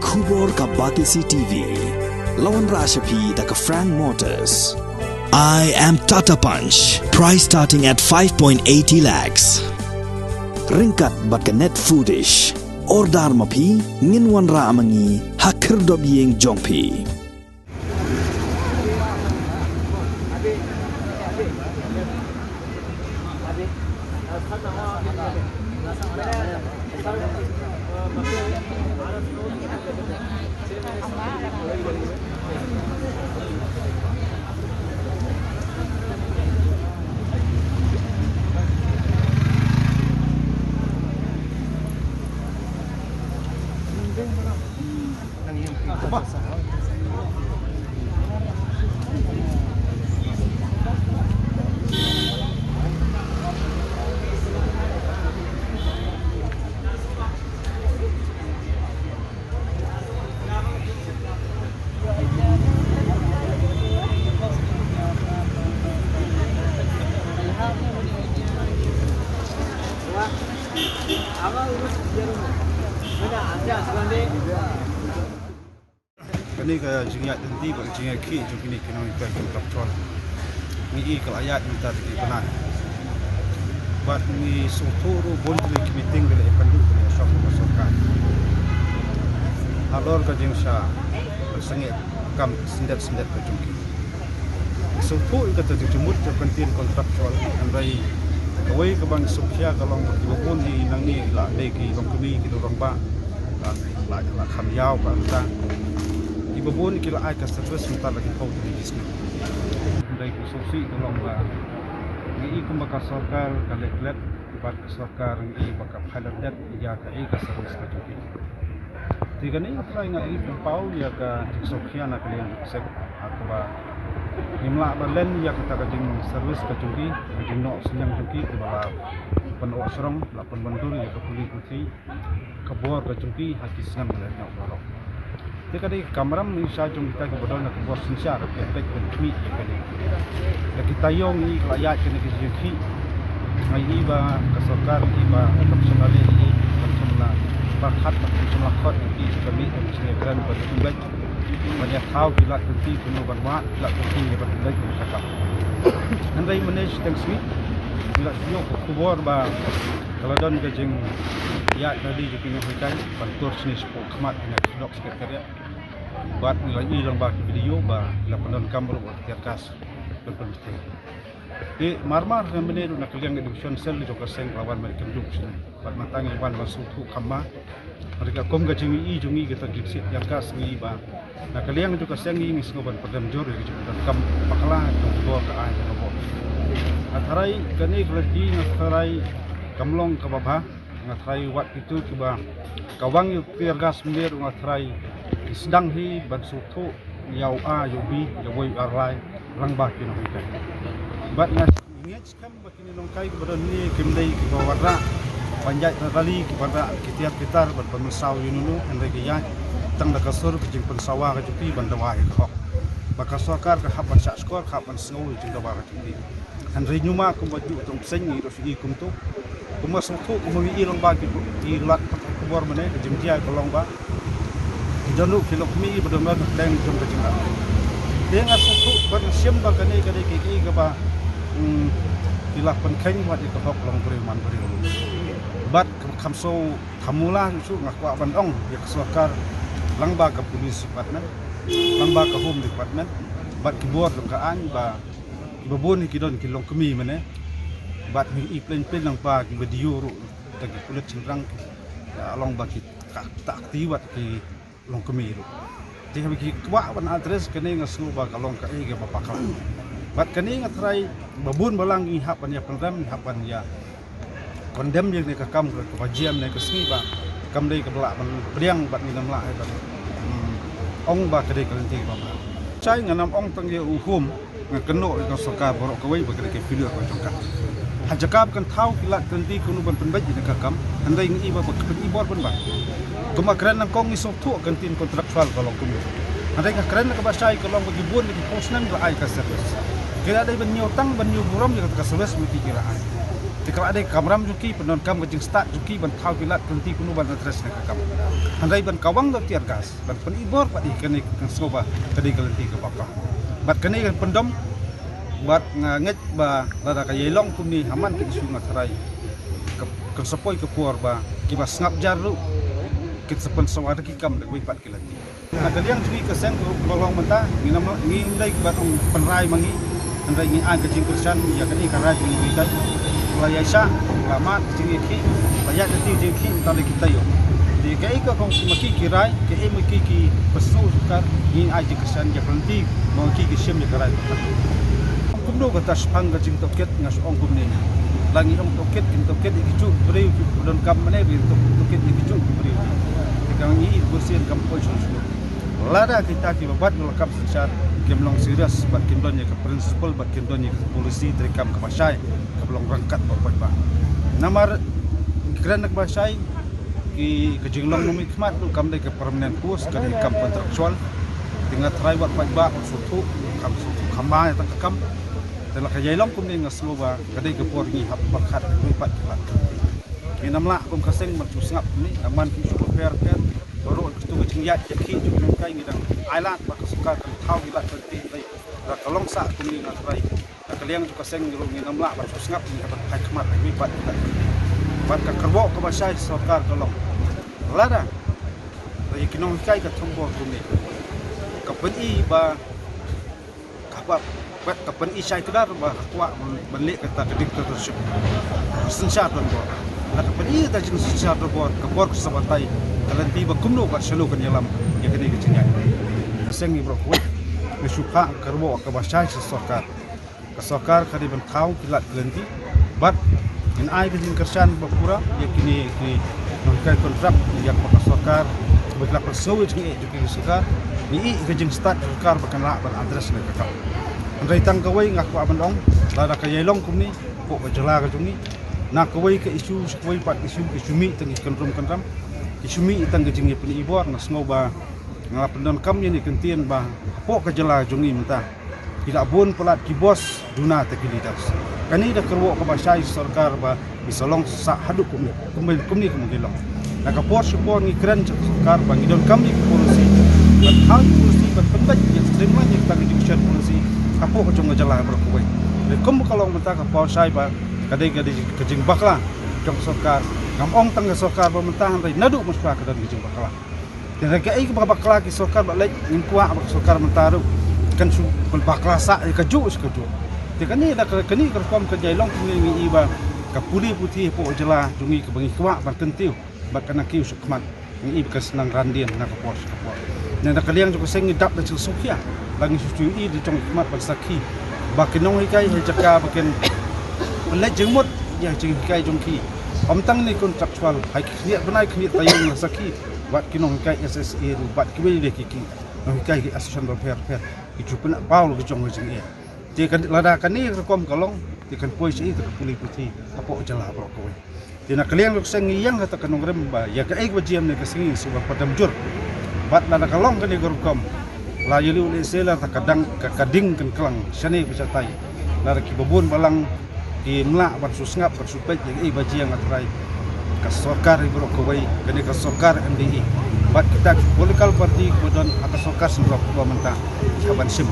Kubor ka Batisi TV. Lawan Rashapi da ka Frank Motors. I am Tata Punch. Price starting at 5.80 lakhs. Ringkat bat ka net foodish. Ordar mapi nginwan ra amangi hakir dob yeng jongpi. Kini ke jingat nanti bagi jingat ki jom kini kena ikan kontrol. Ni kalau ayat minta di penat. Buat ni suturu boleh meeting dengan penduduk dengan syok masyarakat. Halor ke jengsa bersengit kam sendet-sendet ke jungki. Suturu kata jemut ke pentin kontraktual andai kawai ke bang Sofia kalau dibukun di nang ni lah lagi long kami kita orang ba lah kham yau ba ta ibabun kila ai ka service mentar lagi kau di sini andai solusi tolong ba ni ikum bakal sarkar kalek-kalek bak sarkar ni bakal haladat ya ka ai ka service ka juki tiga ni try ngai pau ya ka Sofia nak kalian sek atau Himla balen ya kita kajing servis kacungki, kajing nok senyang cungki ke bala penok serong, lapan bandur ya kepuli kuti, kebor kacungki hati senang melihat nok balok. Jika di kameram ni saya cungki kita kebodol nak kebor sinsar, ketek kami ya kali. Lagi tayong ni kelayat kena kejengki, ngai iba kesokar iba profesional ini profesional bakat profesional kot ini kami sekarang bertugas. Banyak tahu bila nanti penuh banyak bila nanti dapat lagi cakap. Andai manage teng sweet bila siok kubur ba kalau don kajing ya tadi jadi ngehikai bantur sini sepuluh kemat dengan dok sekretariat buat lagi lang ba video ba la pendon kamera buat kertas berpenting. Di marmar yang benar nak kalian education sel di lokasi lawan mereka duduk sini. Buat matang iwan masuk tu kamar. Mereka kom kajing i jungi kita gipsit yang kas ni ba. Nah kalian juga sengi ni sengoban perdam jor gitu dan kam pakalah itu dua ke air robot. Atharai kani keladi atharai kamlong ke bawah, atharai wat itu coba kawang itu gas menir atharai sedang hi bansutu yau a yau b yau boy arai rangbah kini kita. Bat nas ingat kam bakini nongkai kepada ni kimdai ke bawah warna panjat kali kepada kitar berpemisau yununu hendai gaya. Tang da kasur kejing pensawa ka jupi bandawah ka baka sokar ka haban sa skor haban snow jing da ba ka jupi handri nyuma ko baju tong seng ni ro fi kum tu kuma sotu ko mi ilong ba ki lat ko bor mane jing dia ko long ba janu filok mi bodom dang jong ka jing ba deng sotu ban sim ba ka ne ka de ki ka ba ilah pen kheng wa di ko hok long puri man puri bat kamso thamula su ngakwa ban ong ya sokar langba ke polis department, langba ke home department, bat kibor lokaan ba ibabon kidon kilong kami mana, bat mi plan lang pa video ro tagi kulit cendrang along ba ki tak aktibat ki long kami ro. Tiha bi kwa ban address kene ngasu ba kalong ka e ga papakal. Bat kene ngatrai babun balang i hapan ya program hapan ya kondem yang ka kam ke wajian ne ke sni ba kam dei ke belak priang bat ni namla ai bat ong ba kedai kelenting ba chai nganam ong tang ye uhum ngakeno ka sokar borok kawai ba kedai ke video ko jongka hajakap kan thau kilat kelenting kunu ban penbaj ni ka kam handai ngi ba kepeti bor ban ba kuma kren nang kong isok tu kantin kontraktual kalau kumu handai ka kren ka ba chai kalong bagi bun ni posnan ba ai ka service kira dai ban nyotang ban nyu buram ni ka service mesti kira ai Kalau ada kamram juki penon kam kejing start juki ban thau pilat kunti kunu ban address nak kam. Handai ban kawang do tiar gas ban penibor padi kene kan soba tadi kelenti ke bakang. Bat kene kan pendom bat nget ba lada ka yelong kumni haman ke isu ngatarai. Ke sepoi ke puar ba kiba ngap jaru kit sepen sawada ki kam dak wipat kelenti. Ada yang juki ke sen ko bolong mentah ni nama ni ndai bat ong penrai mangi handai ni an kejing kursan ya kene ka raj ni witai. Laya Aisyah, lama kecil ki, banyak nanti jengki tadi kita yo. Di kai ka kong maki kirai, kai maki ki pesu sukar, ni aja kesan je berhenti, maki ki sim je kirai. Kumdo kata sepang ka jing toket ngas ong kumni. Langi ong toket ikicu beri don kam mane bi toket ikicu beri. Dikang ni bersihan kam position semua. Lada kita ki babat melakap secara kemlong serius bat kindonnya ke prinsipal bat kindonnya ke polisi terikam ke pasai ke belong rangkat bapak ba namar keren nak pasai ki ke jinglong nomi khmat tu kam dai ke permanent post ke kam kontraktual tinggal try wat ba sutu kam sutu khama tang kam telah ke jailong kum ni ngaslo ba ke dai ke por ni hab bakat pat pat ki namla kum kaseng macu sngap ni aman ki super fair baru tu kejingyat jaki juga kai ngidang island bak suka kan thau gilat berti dai ra kalong sa kumni ngatrai kaliang juga seng ngiro ni namla bak sngap ni ka kai khmat ni bat ka karbo ka basai sarkar kalong lada dai kinong kai ka thombo kumni ka peni ba ka ba bat ka peni sai tudar ba kwa balik kata dictatorship sensat don bo la ka peni ta jin sensat do bo ka bor sabatai kalanti ba kumno ka selo kan yalam ya kene ke cinya sengi bro we suka karbo ka basai sarkar ka sarkar kadi ban thau pilat kalanti bat in ai ke jin kersan ba pura ya kini non kai kontrak yang ka sarkar betlak persewij ni eduki sarkar ni ke jin start sarkar bakan la ban address ne ka andai tang kawai ngak pa bandong lada ka yelong kumni ko ka jala ka jungi na kawai ke isu kawai pat isu mi tang kan isumi itang gejing peni ibor na sngoba ngala pendon kam ni kentien ba po ka jala jungi menta tidak bun pelat ki bos duna tekilitas kani da kerwo ka basai sarkar ba bisolong sa haduk kumni kumgilong na ka por support ni kren sarkar ba ngidon kam ni polisi ban hal polisi ban pendat ya terima ni ta gejing polisi kapo ka jong jala berkuai de kum kalong menta ka por sai ba kadai kejing bakla jong sarkar ngam tang sarkar pemerintahan rai nadu muspa ka dan gijing bakla dan kai ke bakla ki sarkar ba lek ngin kuat bak sarkar mentaru kan su bakla sa ka ju de kani da kani ka kom ka jailong ni iba ka puli putih po jela jungi ke bangi kuat ban kentiu bak kana kiu sukmat ni iba ka senang randian na ka pos ka pos dan da kaliang juga seng dap da sukia bangi su i di tong khmat bak saki bak kinong hikai hejaka baken lek jengmut ya jing kai jongki om tang ni kontraktual hai kniat benai kniat tayung saki bat kinong kai SSA bat kiwe de kiki nong kai ki association of fair ki chupna paul ki jong jing e ti kan lada kan ni rekom kalong ti kan pois i ka puli puti apo jala bro ko ti na kaliang lok seng yang kata kanong rem ba ya ka ai bajiam ne ka singi suba padam jur bat lada kalong kan ni rekom la yuli ule sela ta kadang ka kading kan kelang sani bisatai lada ki babun balang di melak bersusngap bersupet yang baji yang atrai ke sarkar ibro kawai kene ke sarkar MDI bat kita political party kemudian atas sarkar sendok pemerintah kaban sim